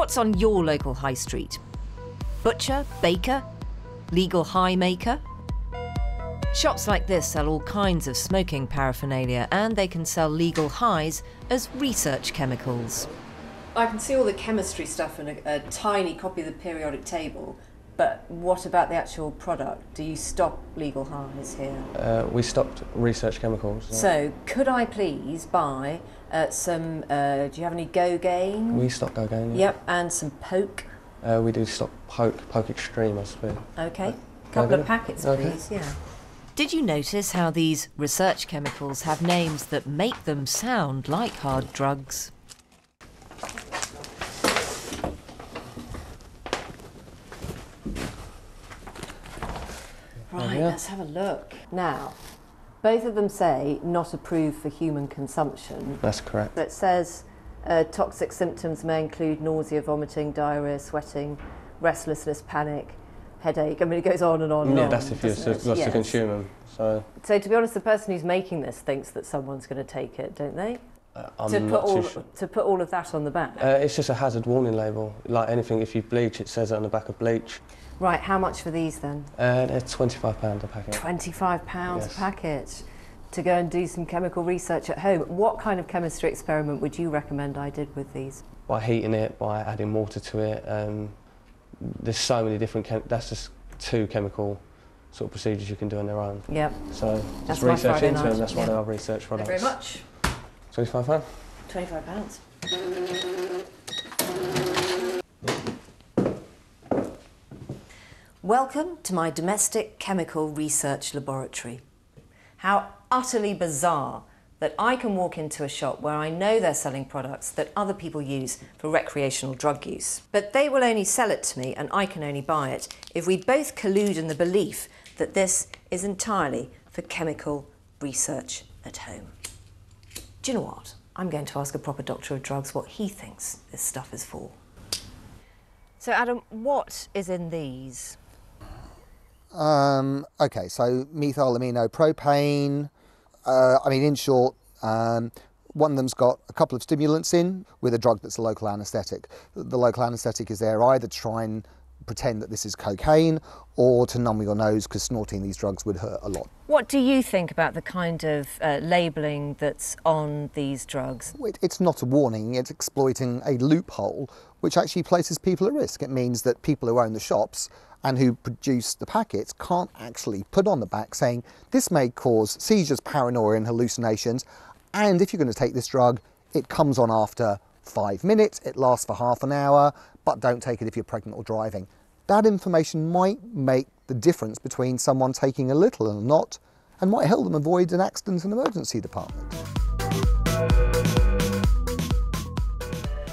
What's on your local high street? Butcher? Baker? Legal high maker? Shops like this sell all kinds of smoking paraphernalia, and they can sell legal highs as research chemicals. I can see all the chemistry stuff in a tiny copy of the periodic table, but what about the actual product? Do you stop legal highs here? We stopped research chemicals. Yeah. So, could I please buy some, do you have any Go-Gain? We stock Go-Gain, yeah. Yep, and some Poke. We do stock Poke Extreme, I suppose. Okay, a couple of packets, please, yeah. Did you notice how these research chemicals have names that make them sound like hard drugs? Right, let's have a look. Now, both of them say not approved for human consumption. That's correct. It says toxic symptoms may include nausea, vomiting, diarrhea, sweating, restlessness, panic, headache. I mean, it goes on and on and on. Yeah, that's if you're supposed to consume them. So to be honest, the person who's making this thinks that someone's going to take it, don't they? To put all of that on the back? It's just a hazard warning label. Like anything, if you bleach, it says it on the back of bleach. Right, how much for these then? They're £25 a packet. £25 a packet to go and do some chemical research at home. What kind of chemistry experiment would you recommend I did with these? By heating it, by adding water to it. There's so many different, that's just 2 chemical sort of procedures you can do on their own. Yep. So just research into them, that's why they are research products. Thank you very much. £25? £25. Welcome to my domestic chemical research laboratory. How utterly bizarre that I can walk into a shop where I know they're selling products that other people use for recreational drug use. But they will only sell it to me and I can only buy it if we both collude in the belief that this is entirely for chemical research at home. Do you know what? I'm going to ask a proper doctor of drugs what he thinks this stuff is for. So Adam, what is in these? Okay, so methylamino-propane. I mean, in short, one of them's got a couple of stimulants in with a drug that's a local anaesthetic. The local anaesthetic is there either to try and pretend that this is cocaine or to numb your nose, because snorting these drugs would hurt a lot. What do you think about the kind of labelling that's on these drugs? It's not a warning, it's exploiting a loophole which actually places people at risk. It means that people who own the shops and who produce the packets can't actually put on the back saying this may cause seizures, paranoia and hallucinations, and if you're going to take this drug, it comes on after 5 minutes, it lasts for half an hour, but don't take it if you're pregnant or driving. That information might make the difference between someone taking a little and not, and might help them avoid an accident in an emergency department.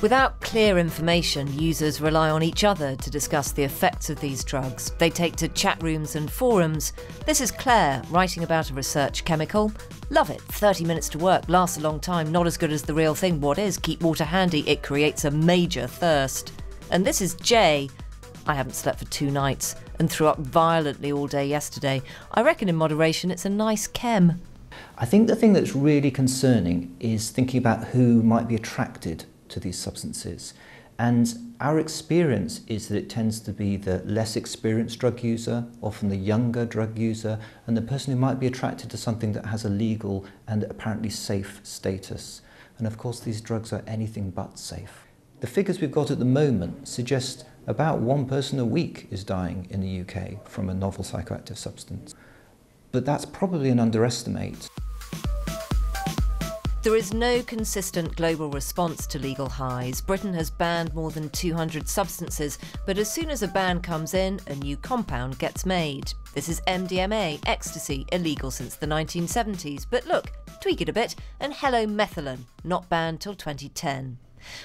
Without clear information, users rely on each other to discuss the effects of these drugs. They take to chat rooms and forums. This is Claire, writing about a research chemical. Love it. 30 minutes to work, lasts a long time, not as good as the real thing. What is? Keep water handy. It creates a major thirst. And this is Jay. I haven't slept for 2 nights and threw up violently all day yesterday. I reckon in moderation it's a nice chem. I think the thing that's really concerning is thinking about who might be attracted to these substances, and our experience is that it tends to be the less experienced drug user, often the younger drug user, and the person who might be attracted to something that has a legal and apparently safe status. And of course these drugs are anything but safe. The figures we've got at the moment suggest about 1 person a week is dying in the UK from a novel psychoactive substance, but that's probably an underestimate. There is no consistent global response to legal highs. Britain has banned more than 200 substances, but as soon as a ban comes in, a new compound gets made. This is MDMA, ecstasy, illegal since the 1970s. But look, tweak it a bit, and hello methylene, not banned till 2010.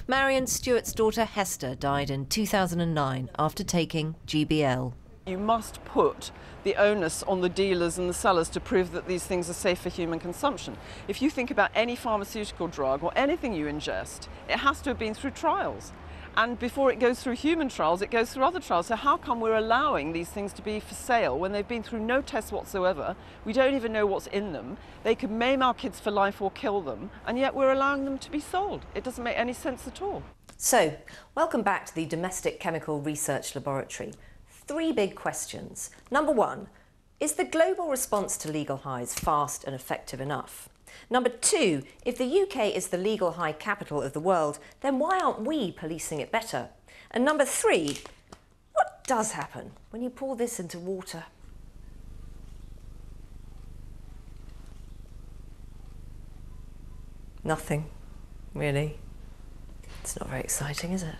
Marion Stewart's daughter Hester died in 2009 after taking GBL. You must put the onus on the dealers and the sellers to prove that these things are safe for human consumption. If you think about any pharmaceutical drug or anything you ingest, it has to have been through trials. And before it goes through human trials, it goes through other trials. So how come we're allowing these things to be for sale when they've been through no tests whatsoever? We don't even know what's in them. They could maim our kids for life or kill them, and yet we're allowing them to be sold. It doesn't make any sense at all. So, welcome back to the Domestic Chemical Research Laboratory. 3 big questions. Number 1, is the global response to legal highs fast and effective enough? Number 2, if the UK is the legal high capital of the world, then why aren't we policing it better? And number 3, what does happen when you pour this into water? Nothing, really. It's not very exciting, is it?